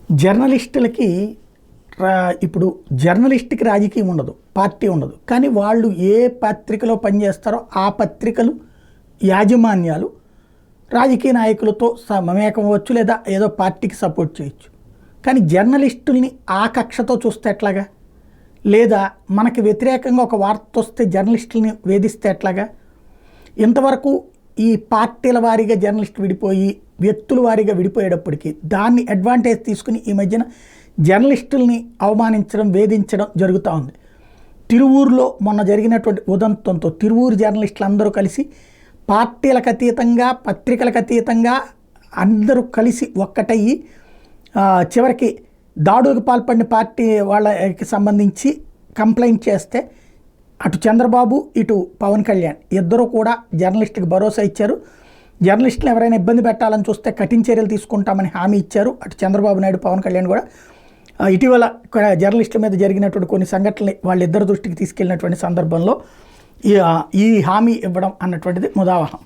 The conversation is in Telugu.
జర్నలిస్టులకి ఇప్పుడు జర్నలిస్ట్కి రాజకీయం ఉండదు, పార్టీ ఉండదు. కానీ వాళ్ళు ఏ పత్రికలో పనిచేస్తారో ఆ పత్రికలు యాజమాన్యాలు రాజకీయ నాయకులతో మమేకమవచ్చు, లేదా ఏదో పార్టీకి సపోర్ట్ చేయొచ్చు. కానీ జర్నలిస్టుల్ని ఆ కక్షతో చూస్తే ఎట్లాగా? లేదా మనకి వ్యతిరేకంగా ఒక వార్త వస్తే జర్నలిస్టుల్ని వేధిస్తే ఎట్లాగా? ఇంతవరకు ఈ పార్టీల వారీగా జర్నలిస్ట్ విడిపోయి వ్యక్తుల వారీగా విడిపోయేటప్పటికీ దాన్ని అడ్వాంటేజ్ తీసుకుని ఈ మధ్యన జర్నలిస్టుల్ని అవమానించడం, వేధించడం జరుగుతూ ఉంది. తిరువూరులో మొన్న జరిగినటువంటి ఉదంతంతో తిరువూరు జర్నలిస్టులు అందరూ కలిసి పార్టీలకు అతీతంగా, పత్రికలకు అతీతంగా అందరూ కలిసి ఒక్కటయ్యి చివరికి దాడులకు పాల్పడిన పార్టీ వాళ్ళకి సంబంధించి కంప్లైంట్ చేస్తే అటు చంద్రబాబు, ఇటు పవన్ కళ్యాణ్ ఇద్దరు కూడా జర్నలిస్టుకి భరోసా ఇచ్చారు. జర్నలిస్టులు ఎవరైనా ఇబ్బంది పెట్టాలని చూస్తే కఠిన చర్యలు తీసుకుంటామని హామీ ఇచ్చారు. అటు చంద్రబాబు నాయుడు, పవన్ కళ్యాణ్ కూడా ఇటీవల జర్నలిస్టుల మీద జరిగినటువంటి కొన్ని సంఘటనలు వాళ్ళిద్దరి దృష్టికి తీసుకెళ్ళినటువంటి సందర్భంలో ఈ హామీ ఇవ్వడం అన్నటువంటిది ముదావహం.